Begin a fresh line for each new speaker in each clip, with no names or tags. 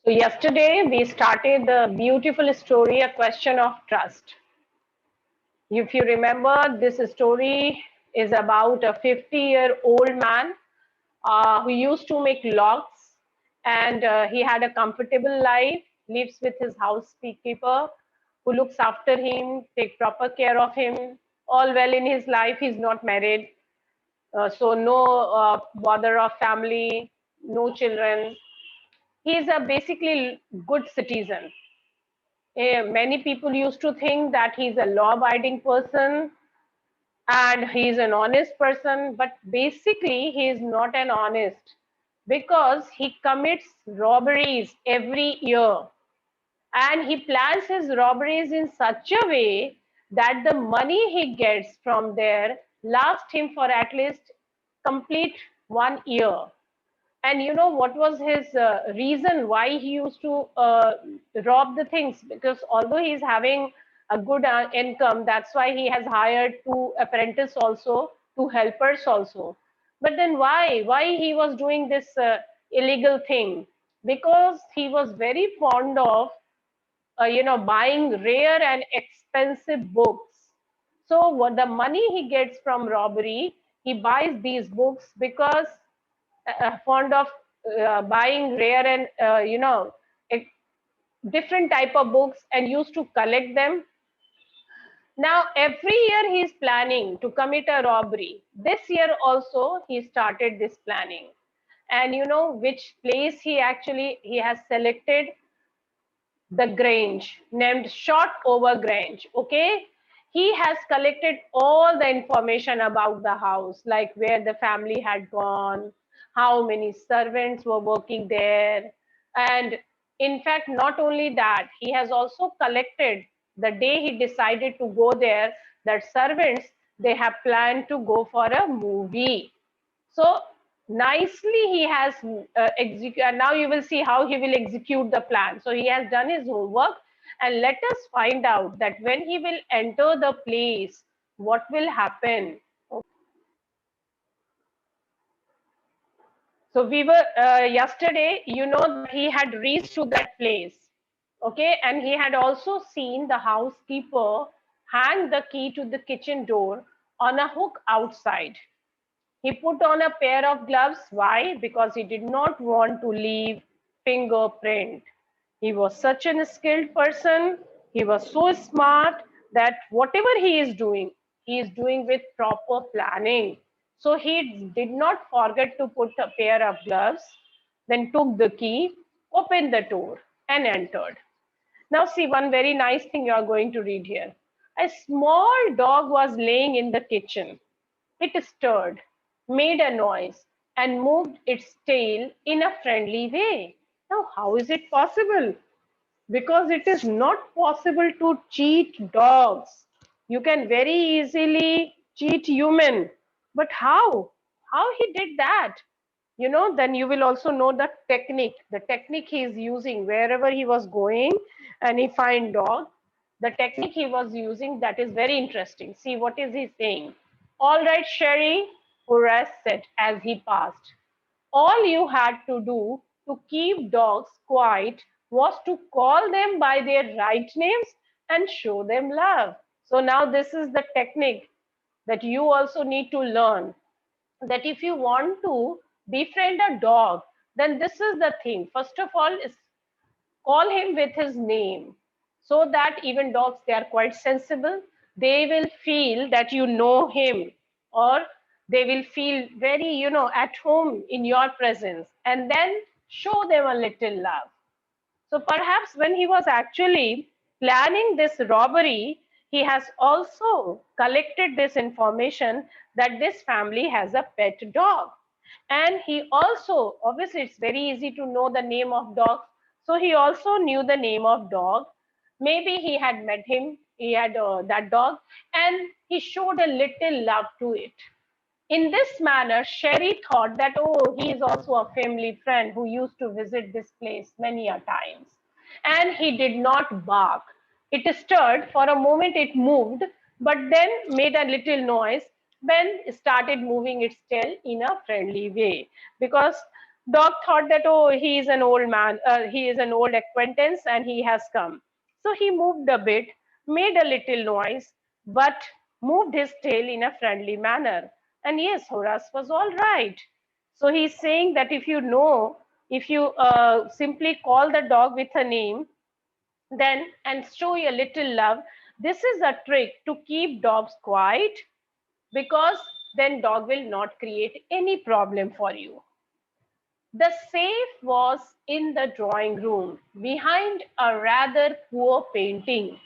So yesterday we started the beautiful story, A Question of Trust. If you remember, this story is about a 50-year-old man who used to make locks, and he had a comfortable life, lives with his housekeeper who looks after him, take proper care of him, all well in his life. He's not married, so no bother of family, no children. He's a basically good citizen. Many people used to think that he's a law-abiding person and he's an honest person, but basically he is not an honest because he commits robberies every year, and he plans his robberies in such a way that the money he gets from there lasts him for at least complete 1 year. And you know what was his reason why he used to rob the things? Because although he's having a good income, that's why he has hired two apprentices also, two helpers also. But then why he was doing this illegal thing? Because he was very fond of buying rare and expensive books. So what the money he gets from robbery, he buys these books because fond of buying rare and different type of books and used to collect them. Now every year he is planning to commit a robbery. This year also he started this planning, and you know which place he has selected? The Grange, named Short Over Grange. Okay, he has collected all the information about the house, like where the family had gone, how many servants were working there, and in fact, not only that, he has also collected the day he decided to go there, that servants, they have planned to go for a movie. So nicely he has execute. Now you will see how he will execute the plan. So he has done his homework, and let us find out that when he will enter the place, what will happen. So we were yesterday, you know, that he had reached to that place. Okay, and he had also seen the housekeeper hang the key to the kitchen door on a hook outside. He put on a pair of gloves. Why? Because he did not want to leave fingerprint. He was such a skilled person. He was so smart that whatever he is doing with proper planning. So he did not forget to put a pair of gloves, then took the key, opened the door, and entered. Now, see one very nice thing you are going to read here. A small dog was laying in the kitchen. It stirred, made a noise, and moved its tail in a friendly way. Now, how is it possible? Because it is not possible to cheat dogs. You can very easily cheat human. But how? How he did that? You know, then you will also know the technique he is using wherever he was going and he find dog. The technique he was using, that is very interesting. See what is he saying? All right, Sherry, Horace said as he passed. All you had to do to keep dogs quiet was to call them by their right names and show them love. So now this is the technique that you also need to learn, that if you want to befriend a dog, then this is the thing. First of all, is call him with his name, so that even dogs, they are quite sensible. They will feel that you know him, or they will feel very, at home in your presence, and then show them a little love. So perhaps when he was actually planning this robbery, he has also collected this information that this family has a pet dog. And he also, obviously, it's very easy to know the name of dogs. So he also knew the name of dog. Maybe he had met him, he had that dog, and he showed a little love to it. In this manner, Sherry thought that, oh, he is also a family friend who used to visit this place many a times. And he did not bark. It stirred. For a moment it moved, but then made a little noise, then started moving its tail in a friendly way. Because Dog thought that, oh, he is an old man, he is an old acquaintance and he has come. So he moved a bit, made a little noise, but moved his tail in a friendly manner. And yes, Horace was all right. So he's saying that if you simply call the dog with a name, then and show a little love, this is a trick to keep dogs quiet, because then dog will not create any problem for you. The safe was in the drawing room, behind a rather poor painting.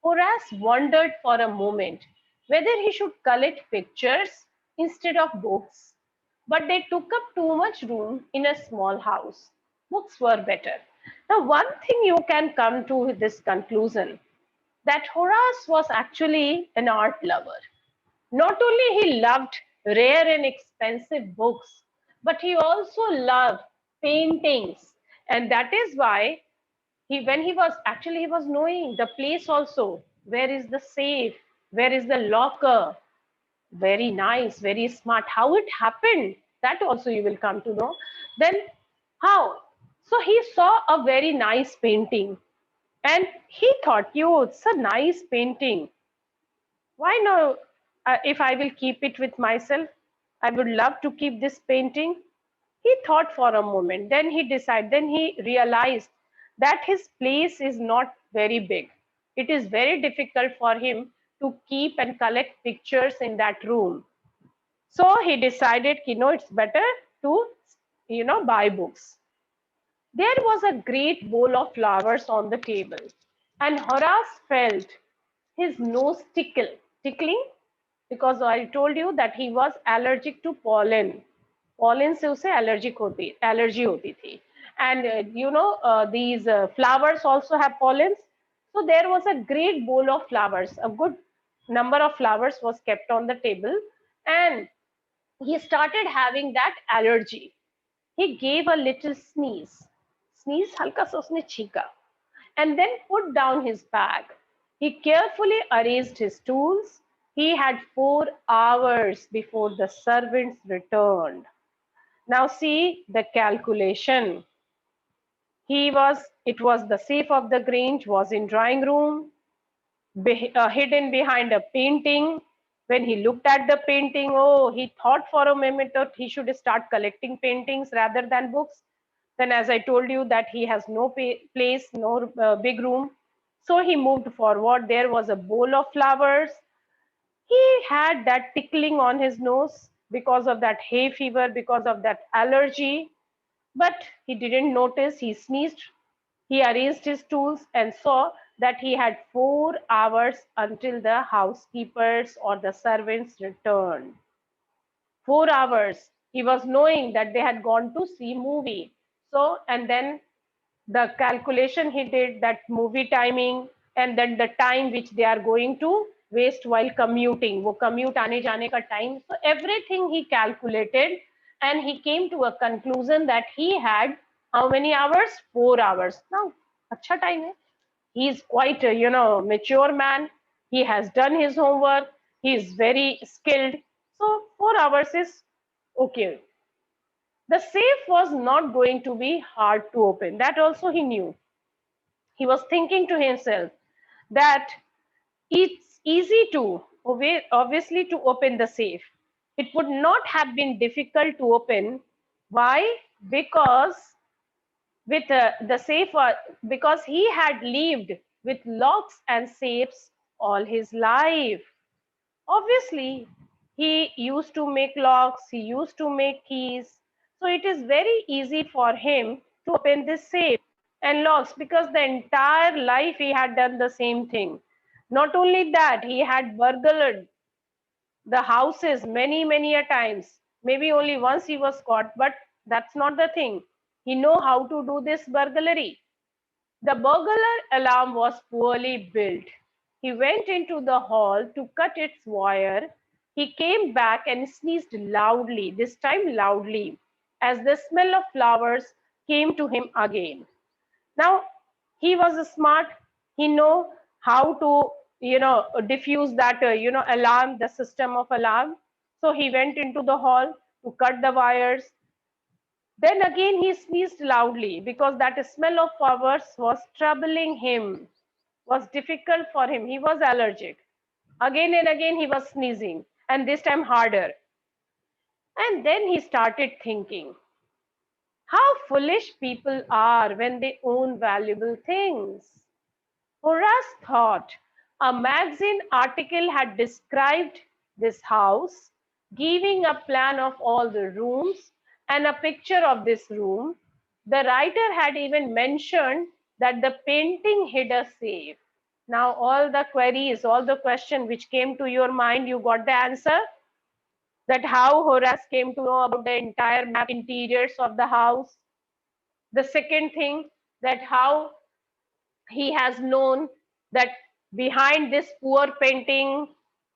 Horace wondered for a moment whether he should collect pictures instead of books, but they took up too much room in a small house. Books were better. Now, one thing you can come to this conclusion, that Horace was actually an art lover. Not only he loved rare and expensive books, but he also loved paintings. And that is why when he was actually, he was knowing the place also. Where is the safe? Where is the locker? Very nice, very smart. How it happened, that also you will come to know. Then how? So he saw a very nice painting and he thought, yo, it's a nice painting. Why no? If I will keep it with myself, I would love to keep this painting. He thought for a moment, then he decided, then he realized that his place is not very big. It is very difficult for him to keep and collect pictures in that room. So he decided, it's better to, buy books. There was a great bowl of flowers on the table, and Horace felt his nose tickling, because I told you that he was allergic to pollen. Pollen से उसे allergy होती थी. And these flowers also have pollens. So there was a great bowl of flowers. A good number of flowers was kept on the table, and he started having that allergy. He gave a little sneeze, हल्का सा उसने छींका, and then put down his bag. He carefully arranged his tools. He had 4 hours before the servants returned. Now see the calculation. It was the safe of the Grange was in drawing room, hidden behind a painting. When he looked at the painting, oh, he thought for a moment that he should start collecting paintings rather than books. Then, as I told you, that he has no place, no big room. So he moved forward. There was a bowl of flowers. He had that tickling on his nose because of that hay fever, because of that allergy. But he didn't notice. He sneezed. He arranged his tools and saw that he had 4 hours until the housekeepers or the servants returned. 4 hours. He was knowing that they had gone to see movie. So, and then the calculation he did, that movie timing, and then the time which they are going to waste while commuting, वो commute आने जाने का time. So everything he calculated, and he came to a conclusion that he had how many hours? 4 hours. Now, अच्छा time है. He is quite a mature man. He has done his homework. He is very skilled. So 4 hours is okay. The safe was not going to be hard to open. That also he knew. He was thinking to himself that it's easy to, obviously, to open the safe. It would not have been difficult to open. Why? Because with the safe, because he had lived with locks and safes all his life. Obviously, he used to make locks, he used to make keys. So it is very easy for him to open this safe and locks, because the entire life he had done the same thing. Not only that, he had burglared the houses many a times. Maybe only once he was caught, but that's not the thing. He know how to do this burglary. The burglar alarm was poorly built. He went into the hall to cut its wire. He came back and sneezed loudly, this time loudly, as the smell of flowers came to him again. Now, he was smart. He know how to, diffuse that, alarm, the system of alarm. So he went into the hall to cut the wires. Then again he sneezed loudly because that smell of flowers was troubling him, was difficult for him. He was allergic. Again and again he was sneezing, and this time harder. And then he started thinking, how foolish people are when they own valuable things. Horace thought a magazine article had described this house, giving a plan of all the rooms and a picture of this room. The writer had even mentioned that the painting hid a safe. Now, all the queries, all the questions which came to your mind, you got the answer, that how Horace came to know about the entire map interiors of the house. The second thing, that how he has known that behind this poor painting,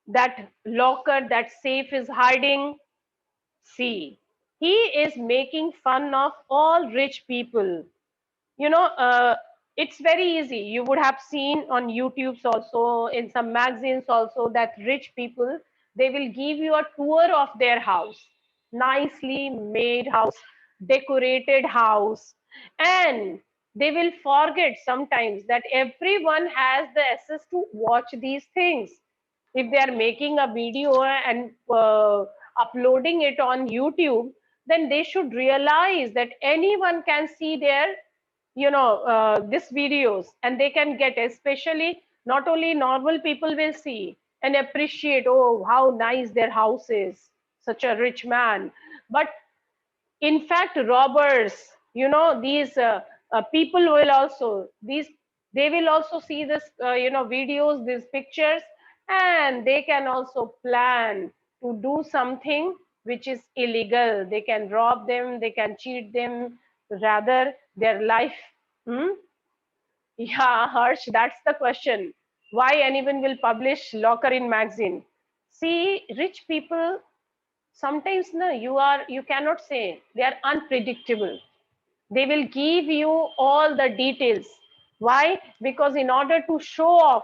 that locker, that safe is hiding. See, he is making fun of all rich people. You know, it's very easy. You would have seen on YouTube's also, in some magazines also, that rich people, they will give you a tour of their house, nicely made house, decorated house, and they will forget sometimes that everyone has the access to watch these things. If they are making a video and uploading it on YouTube, then they should realize that anyone can see their, this videos, and they can get, especially not only normal people will see and appreciate, oh, how nice their house is, such a rich man. But in fact, robbers, these people will also, these, they will also see this, videos, these pictures, and they can also plan to do something which is illegal. They can rob them, they can cheat them, rather their life. Hmm? Yeah, Harsh, that's the question. Why anyone will publish locker in magazine? See, rich people sometimes, no, you cannot say, they are unpredictable. They will give you all the details. Why? Because in order to show off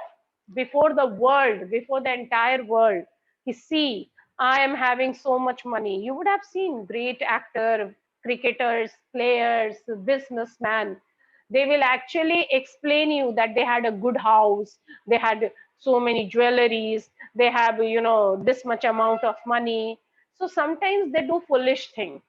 before the world, before the entire world, you see, I am having so much money. You would have seen great actor, cricketers, players, businessmen. They will actually explain you that they had a good house, they had so many jewelries, they have, this much amount of money. So sometimes they do foolish thing.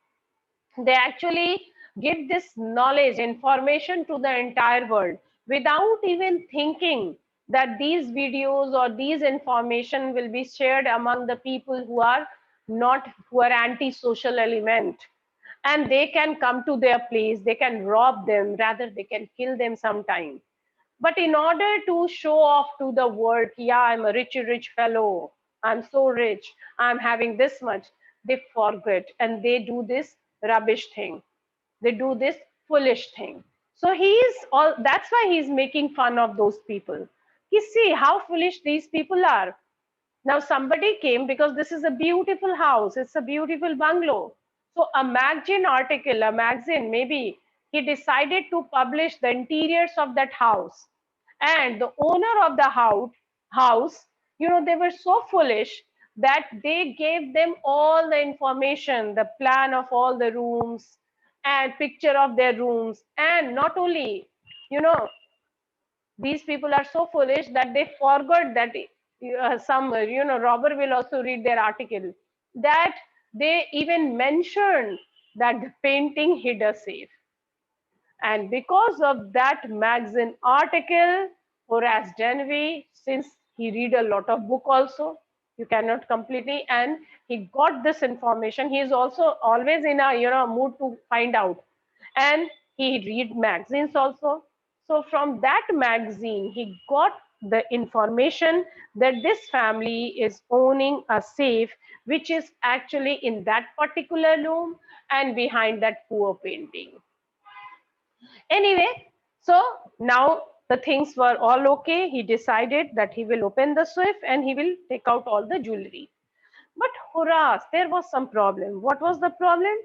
They actually give this knowledge, information to the entire world without even thinking that these videos or these information will be shared among the people who are not, who are anti-social element, and they can come to their place, they can rob them, rather they can kill them sometime. But in order to show off to the world, yeah, I'm a rich fellow, I'm so rich, I'm having this much, they forget and they do this rubbish thing. They do this foolish thing. So he's all, that's why he's making fun of those people. You see how foolish these people are. Now somebody came because this is a beautiful house, it's a beautiful bungalow. So a magazine article, a magazine, maybe he decided to publish the interiors of that house. And the owner of the house, they were so foolish that they gave them all the information, the plan of all the rooms and picture of their rooms. And not only, you know, these people are so foolish that they forgot that some robber will also read their article, that they even mentioned that the painting hid a safe. And because of that magazine article, Horace Denby, since he read a lot of book also, you cannot completely, and he got this information. He is also always in a mood to find out, and he read magazines also. So from that magazine, he got the information that this family is owning a safe, which is actually in that particular room and behind that poor painting. Anyway, so now the things were all okay. He decided that he will open the safe and he will take out all the jewelry. But Horace, there was some problem. What was the problem?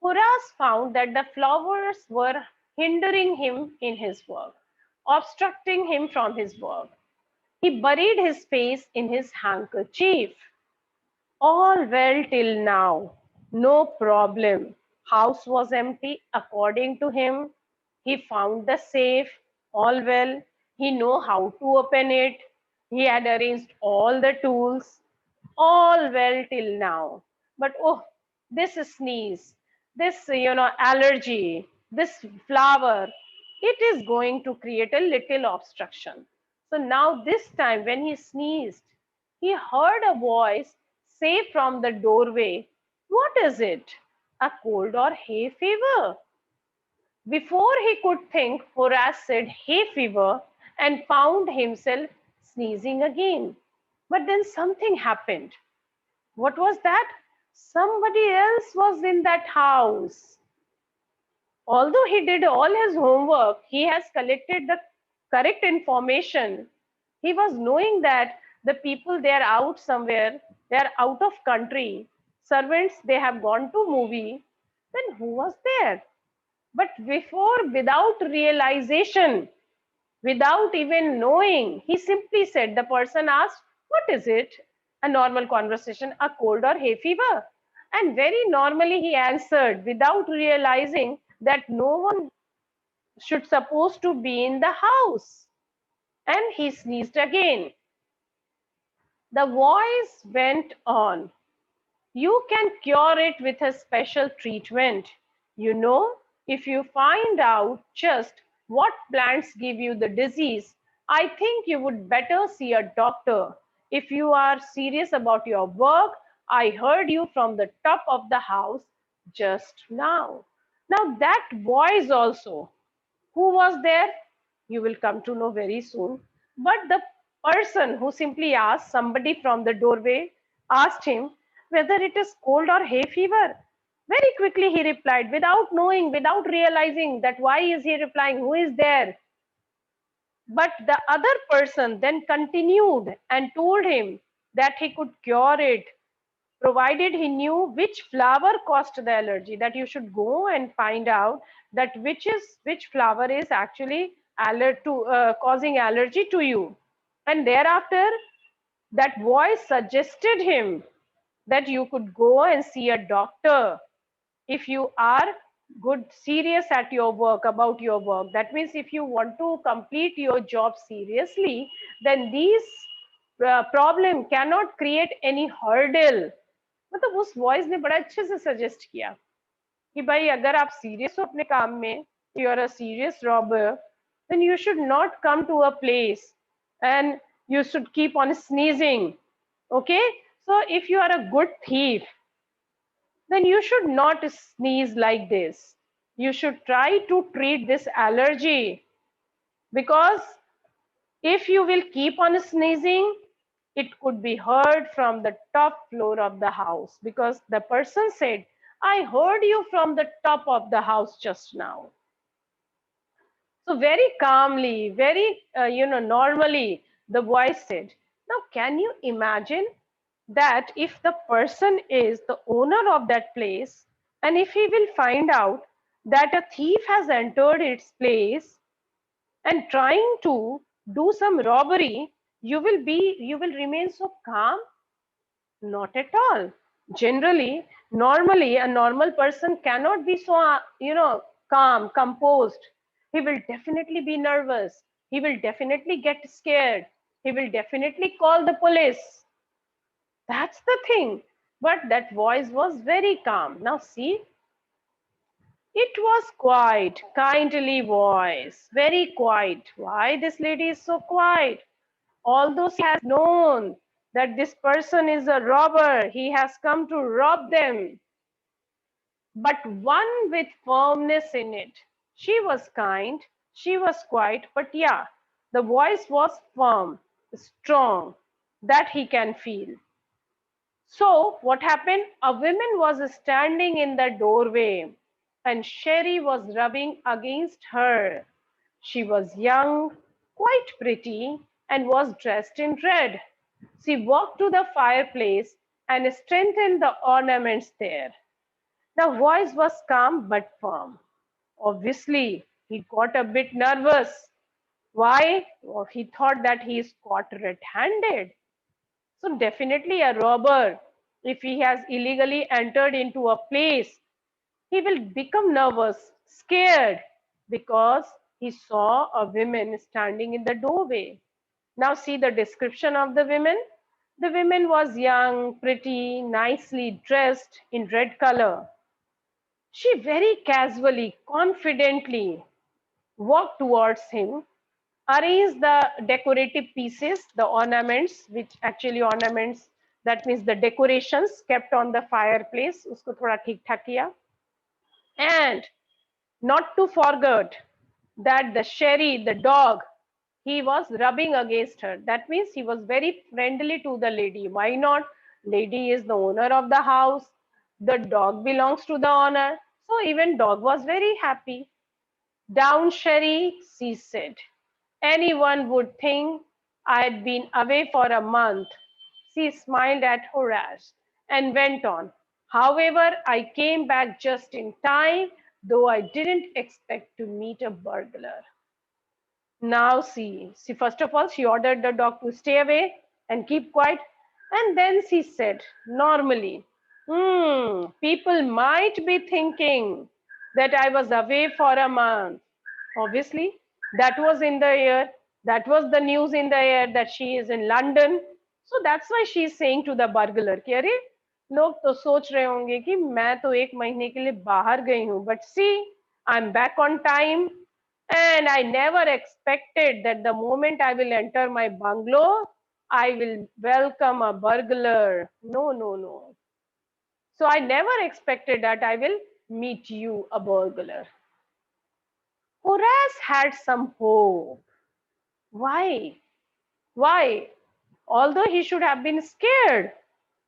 Horace found that the flowers were hindering him in his work, obstructing him from his work. He buried his face in his handkerchief. All well till now, no problem. House was empty according to him. He found the safe, all well. He know how to open it. He had arranged all the tools, all well till now. But oh, this sneeze, this allergy, this flower, it is going to create a little obstruction. So now this time when he sneezed, he heard a voice say from the doorway, "What is it? A cold or hay fever?" Before he could think, Horace said hay fever and found himself sneezing again. But then something happened. What was that? Somebody else was in that house. Although he did all his homework, he has collected the correct information. He was knowing that the people, they are out somewhere, they are out of country, servants, they have gone to movie. Then who was there? But without realization, without even knowing, he simply said, the person asked, "What is it?" A normal conversation, "A cold or hay fever?" And very normally he answered without realizing that no one should supposed to be in the house. And he sneezed again. The voice went on. "You can cure it with a special treatment. You know, if you find out just what plants give you the disease, I think you would better see a doctor. If you are serious about your work, I heard you from the top of the house just now." Now, that voice also, who was there? You will come to know very soon. But the person who simply asked, somebody from the doorway asked him whether it is cold or hay fever. Very quickly he replied, without knowing, without realizing that why is he replying, who is there. But the other person then continued and told him that he could cure it provided he knew which flower caused the allergy, that you should go and find out that which flower is actually causing allergy to you. And thereafter that voice suggested him that you could go and see a doctor if you are good serious at your work, about your work. That means if you want to complete your job seriously, then these problem cannot create any hurdle. मतलब उस voice ने बड़ा अच्छे से suggest किया कि भाई अगर आप सीरियस हो अपने काम में, you are a serious robber, then you should not come to a place and you should keep on sneezing. Okay, so if you are a good thief, then you should not sneeze like this. You should try to treat this allergy, because if you will keep on sneezing, it could be heard from the top floor of the house, because the person said, "I heard you from the top of the house just now." So very calmly, very normally, the voice said. Now, can you imagine that if the person is the owner of that place, and if he will find out that a thief has entered its place and trying to do some robbery, you will remain so calm? Not at all. Generally, normally, a normal person cannot be so, calm, composed. He will definitely be nervous. He will definitely get scared. He will definitely call the police. That's the thing. But that voice was very calm. Now, see, it was quiet, kindly voice, very quiet. Why this lady is so quiet? Although she has known that this person is a robber, he has come to rob them, but one with firmness in it. She was kind, she was quiet, but yeah, the voice was firm, strong, that he can feel. So, what happened? A woman was standing in the doorway and Sherry was rubbing against her. She was young, quite pretty, and was dressed in red. She walked to the fireplace and strengthened the ornaments there. The voice was calm but firm. Obviously, he got a bit nervous. Why? Well, he thought that he is caught red-handed. So definitely a robber, if he has illegally entered into a place, he will become nervous, scared, because he saw a woman standing in the doorway. Now see the description of the woman. The woman was young, pretty, nicely dressed in red color. She very casually, confidently walked towards him, arranged the decorative pieces, the ornaments, which actually ornaments, that means the decorations kept on the fireplace, usko thoda theek thak kiya. And not to forget that the Sherry, the dog, he was rubbing against her. That means he was very friendly to the lady. Why not? Lady is the owner of the house. The dog belongs to the owner. So even dog was very happy. Down, Sherry, she said. Anyone would think I had been away for a month. She smiled at Horace and went on. However, I came back just in time, though I didn't expect to meet a burglar. Now see, first of all, she ordered the dog to stay away and keep quiet. And then she said, normally, people might be thinking that I was away for a month. Obviously, that was in the air. That was the news in the air that she is in London. So that's why she is saying to the burglar कि अरे लोग तो सोच रहे होंगे कि मैं तो एक महीने के लिए बाहर गई हूँ, but see, I'm back on time. And I never expected that the moment I will enter my bungalow, I will welcome a burglar. No, no, no. So I never expected that I will meet you, a burglar. Horace had some hope. Why? Why? Although he should have been scared.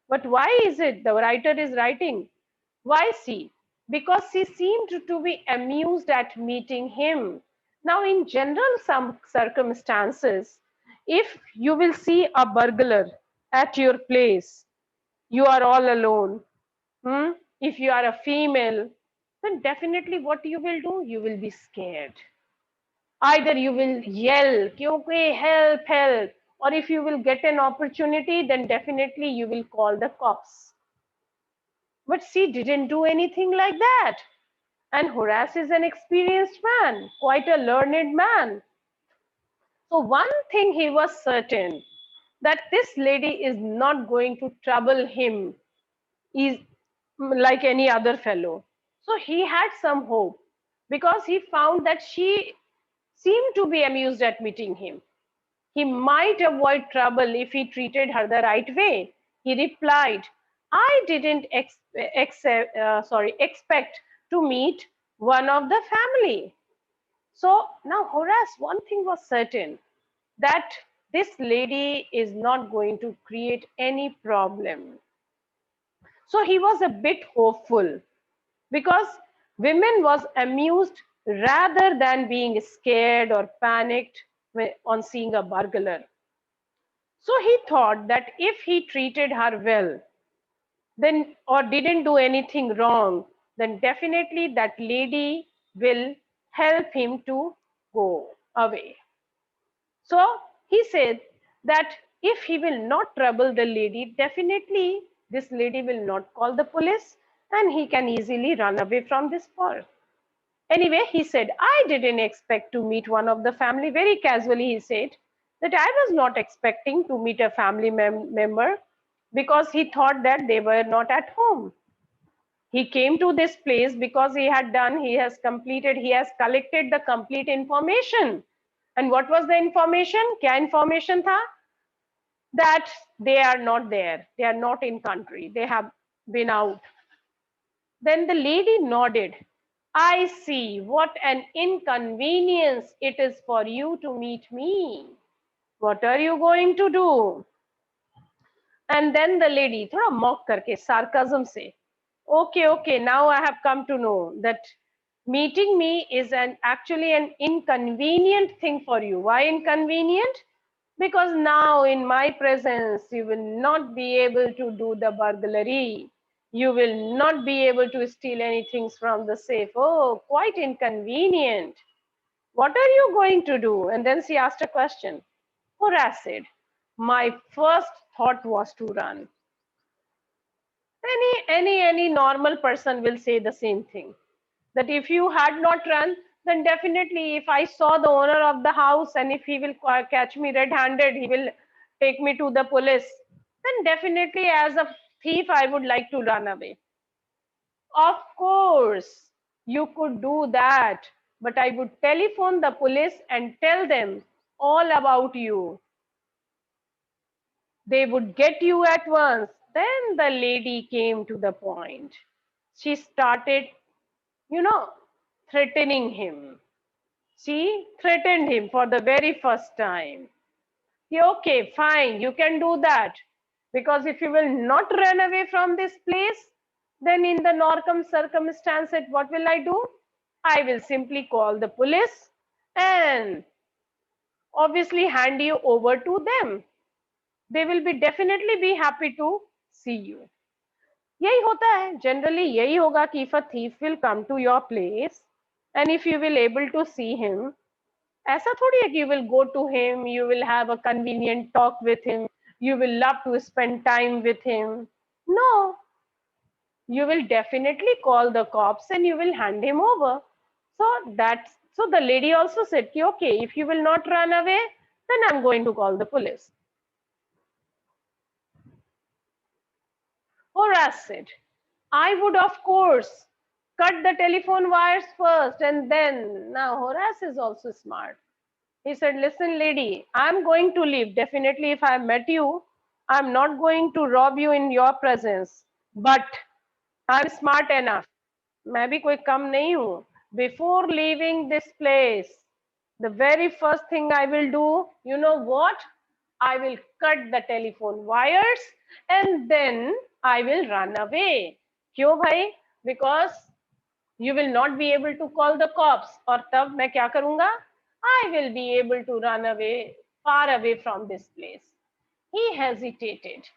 But why is it the writer is writing? Why see? Because she seemed to be amused at meeting him. Now, in general, some circumstances, if you will see a burglar at your place, you are all alone. If you are a female, then definitely what you will do? You will be scared. Either you will yell, कि, okay, help, help. Or if you will get an opportunity, then definitely you will call the cops. But she didn't do anything like that. And Horace is an experienced man, quite a learned man. So one thing he was certain, that this lady is not going to trouble him is like any other fellow. So he had some hope because he found that she seemed to be amused at meeting him. He might avoid trouble if he treated her the right way. He replied, I didn't expect to meet one of the family. So now Horace, one thing was certain, that this lady is not going to create any problem. So he was a bit hopeful because women was amused rather than being scared or panicked on seeing a burglar. So he thought that if he treated her well, then or didn't do anything wrong, then definitely that lady will help him to go away. So he said that if he will not trouble the lady, definitely this lady will not call the police and he can easily run away from this spot. Anyway, he said, I didn't expect to meet one of the family. Very casually, he said that I was not expecting to meet a family member because he thought that they were not at home. He came to this place because he has collected the complete information. And what was the information? Kya information tha? That they are not there. They are not in country. They have been out. Then the lady nodded. I see what an inconvenience it is for you to meet me. What are you going to do? And then the lady, thoda mock karke, sarcasm se, okay, now I have come to know that meeting me is actually an inconvenient thing for you. Why inconvenient? Because now in my presence, you will not be able to do the burglary. You will not be able to steal anything from the safe. Oh, quite inconvenient. What are you going to do? And then she asked a question. Horace said, my first thought was to run. Any normal person will say the same thing, that if you had not run, then definitely if I saw the owner of the house and if he will catch me red-handed, he will take me to the police, then definitely as a thief I would like to run away. Of course, you could do that, but I would telephone the police and tell them all about you. They would get you at once. Then the lady came to the point. She started, you know, threatening him. She threatened him for the very first time. Yeah, okay, fine, you can do that. Because if you will not run away from this place, then in the Norcom circumstances, what will I do? I will simply call the police and obviously hand you over to them. They will be definitely be happy to see you. यही होता है generally, यही होगा कि if a thief will come to your place and if you will able to see him, ऐसा थोड़ी है कि you will go to him, you will have a convenient talk with him, you will love to spend time with him. No, you will definitely call the cops and you will hand him over. So the lady also said, okay, if you will not run away, then I'm going to call the police. Horace said, I would of course cut the telephone wires first and then. Now Horace is also smart. He said, listen, lady, I'm going to leave. Definitely, if I met you, I'm not going to rob you in your presence. But I'm smart enough. मैं भी कोई कम नहीं हूँ. Before leaving this place, the very first thing I will do, you know what? I will cut the telephone wires and then I will run away. क्यों भाई? Because you will not be able to call the cops. और तब मैं क्या करूँगा? I will be able to run away, far away from this place. He hesitated.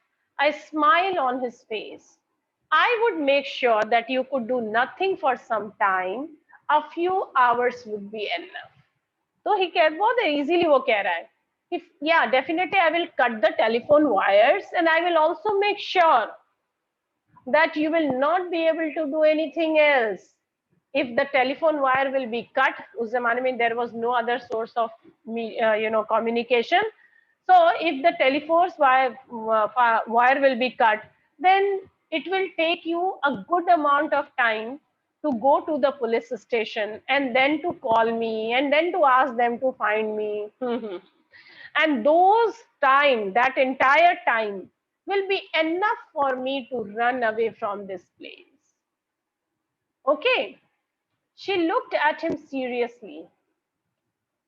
A smile on his face. I would make sure that you could do nothing for some time. A few hours would be enough. So he बहुत easily वो कह रहा है. If, yeah, definitely I will cut the telephone wires and I will also make sure that you will not be able to do anything else. If the telephone wire will be cut, उस जमाने में there was no other source of communication. So if the telephone wire will be cut, then it will take you a good amount of time to go to the police station and then to call me and then to ask them to find me. And that entire time will be enough for me to run away from this place. Okay. She looked at him seriously.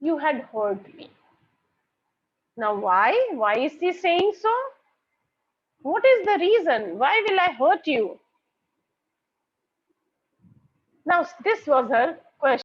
You had hurt me. Now why? Why is he saying so? What is the reason? Why will I hurt you? Now this was her